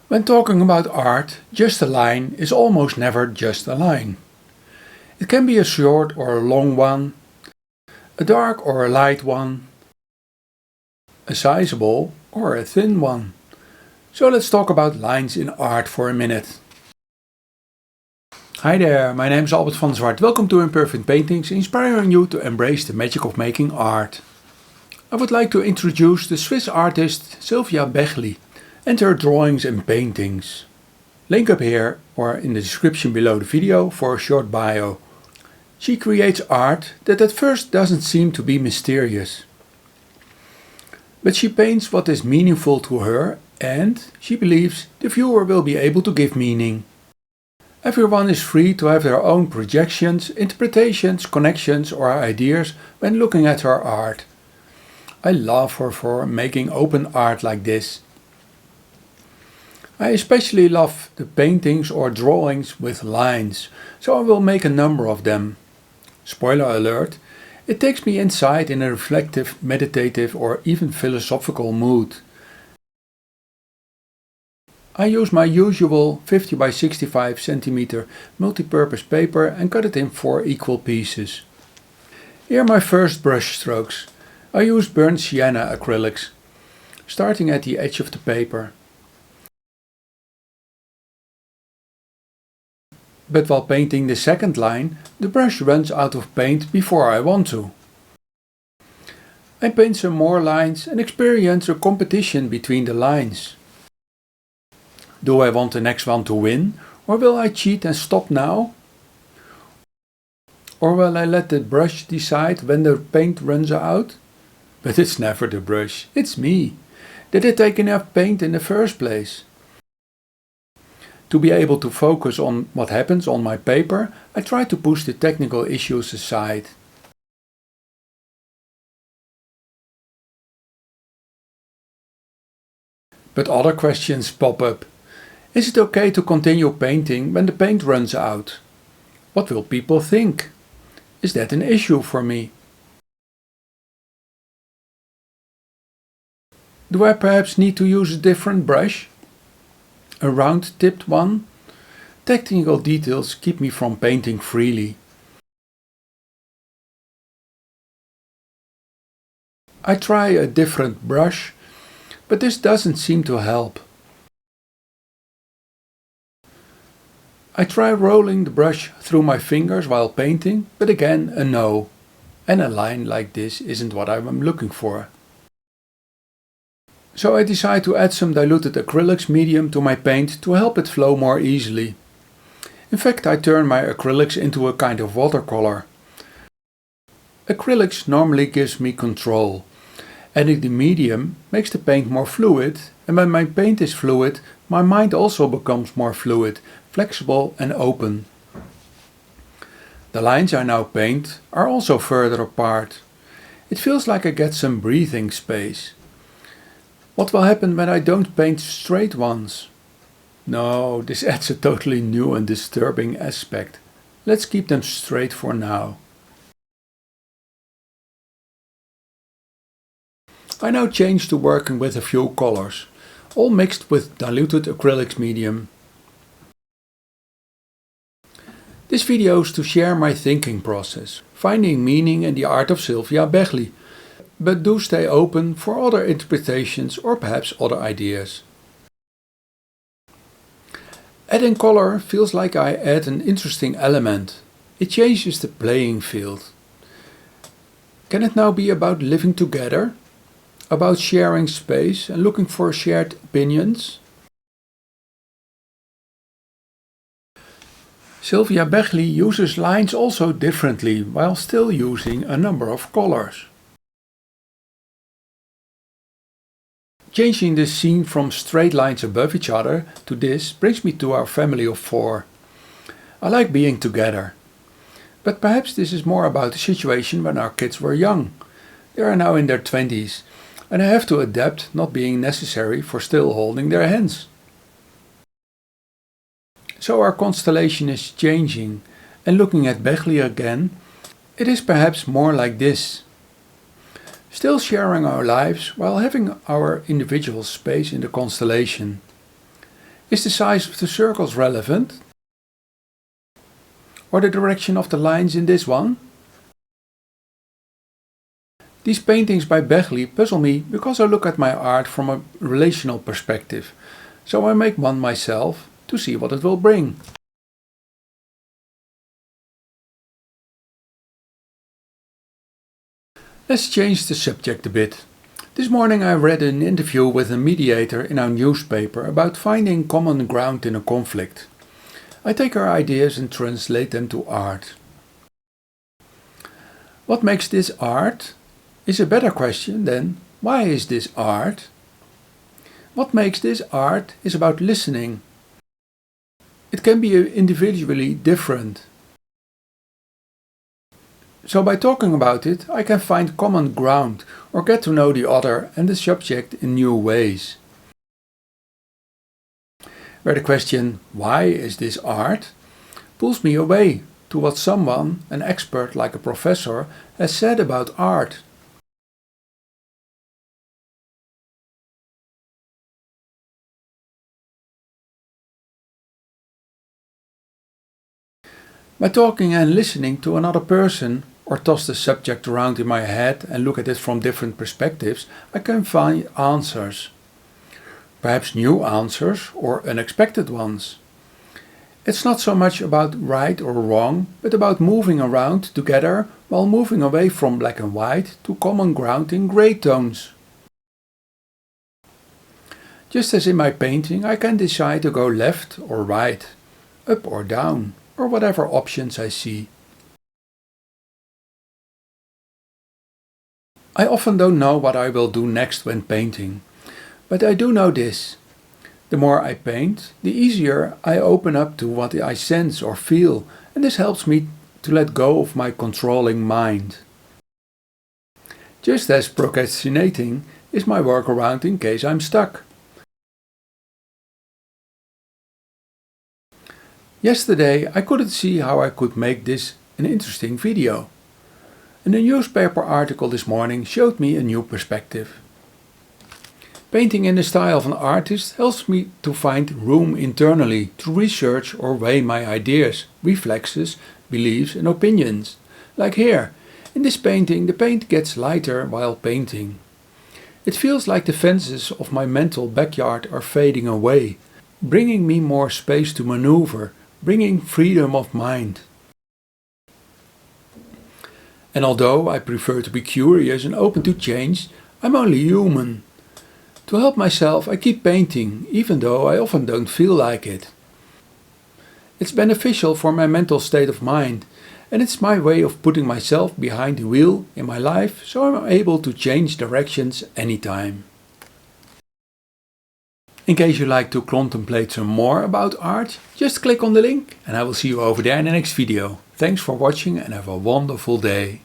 When talking about art, just a line is almost never just a line. It can be a short or a long one, a dark or a light one, a sizable or a thin one. So let's talk about lines in art for a minute. Hi there, my name is Albert van Zwart. Welcome to Imperfect Paintings, inspiring you to embrace the magic of making art. I would like to introduce the Swiss artist Sylvia Begli and her drawings and paintings. Link up here or in the description below the video for a short bio. She creates art that at first doesn't seem to be mysterious. But she paints what is meaningful to her and she believes the viewer will be able to give meaning. Everyone is free to have their own projections, interpretations, connections or ideas when looking at her art. I love her for making open art like this. I especially love the paintings or drawings with lines, so I will make a number of them. Spoiler alert, it takes me inside in a reflective, meditative or even philosophical mood. I use my usual 50 by 65 cm multi-purpose paper and cut it in 4 equal pieces. Here are my first brush strokes. I use burnt sienna acrylics, starting at the edge of the paper. But while painting the second line, the brush runs out of paint before I want to. I paint some more lines and experience a competition between the lines. Do I want the next one to win, or will I cheat and stop now? Or will I let the brush decide when the paint runs out? But it's never the brush, it's me. Did I take enough paint in the first place? To be able to focus on what happens on my paper, I try to push the technical issues aside. But other questions pop up. Is it okay to continue painting when the paint runs out? What will people think? Is that an issue for me? Do I perhaps need to use a different brush? A round-tipped one? Technical details keep me from painting freely. I try a different brush, but this doesn't seem to help. I try rolling the brush through my fingers while painting, but again a no. And a line like this isn't what I'm looking for. So I decide to add some diluted acrylics medium to my paint to help it flow more easily. In fact, I turn my acrylics into a kind of watercolor. Acrylics normally gives me control. Adding the medium makes the paint more fluid, and when my paint is fluid, my mind also becomes more fluid, flexible and open. The lines I now paint are also further apart. It feels like I get some breathing space. What will happen when I don't paint straight ones? No, this adds a totally new and disturbing aspect. Let's keep them straight for now. I now change to working with a few colors, all mixed with diluted acrylics medium. This video is to share my thinking process, finding meaning in the art of Sylvia Begli. But do stay open for other interpretations or perhaps other ideas. Adding color feels like I add an interesting element. It changes the playing field. Can it now be about living together? About sharing space and looking for shared opinions? Sylvia Begli uses lines also differently while still using a number of colors. Changing the scene from straight lines above each other to this brings me to our family of 4. I like being together. But perhaps this is more about the situation when our kids were young. They are now in their 20s and I have to adapt not being necessary for still holding their hands. So our constellation is changing, and looking at Begli again, it is perhaps more like this. Still sharing our lives while having our individual space in the constellation. Is the size of the circles relevant? Or the direction of the lines in this one? These paintings by Begli puzzle me because I look at my art from a relational perspective, so I make one myself to see what it will bring. Let's change the subject a bit. This morning I read an interview with a mediator in our newspaper about finding common ground in a conflict. I take her ideas and translate them to art. What makes this art? Is a better question than why is this art? What makes this art is about listening. It can be individually different. So by talking about it, I can find common ground or get to know the other and the subject in new ways. Where the question, why is this art, pulls me away to what someone, an expert like a professor, has said about art. By talking and listening to another person, or toss the subject around in my head and look at it from different perspectives, I can find answers. Perhaps new answers or unexpected ones. It's not so much about right or wrong, but about moving around together while moving away from black and white to common ground in grey tones. Just as in my painting, I can decide to go left or right, up or down, or whatever options I see. I often don't know what I will do next when painting, but I do know this. The more I paint, the easier I open up to what I sense or feel, and this helps me to let go of my controlling mind. Just as procrastinating is my workaround in case I'm stuck. Yesterday I couldn't see how I could make this an interesting video. And a newspaper article this morning showed me a new perspective. Painting in the style of an artist helps me to find room internally to research or weigh my ideas, reflexes, beliefs and opinions. Like here, in this painting the paint gets lighter while painting. It feels like the fences of my mental backyard are fading away, bringing me more space to maneuver, bringing freedom of mind. And although I prefer to be curious and open to change, I'm only human. To help myself I keep painting, even though I often don't feel like it. It's beneficial for my mental state of mind, and it's my way of putting myself behind the wheel in my life so I'm able to change directions anytime. In case you like to contemplate some more about art, just click on the link and I will see you over there in the next video. Thanks for watching and have a wonderful day.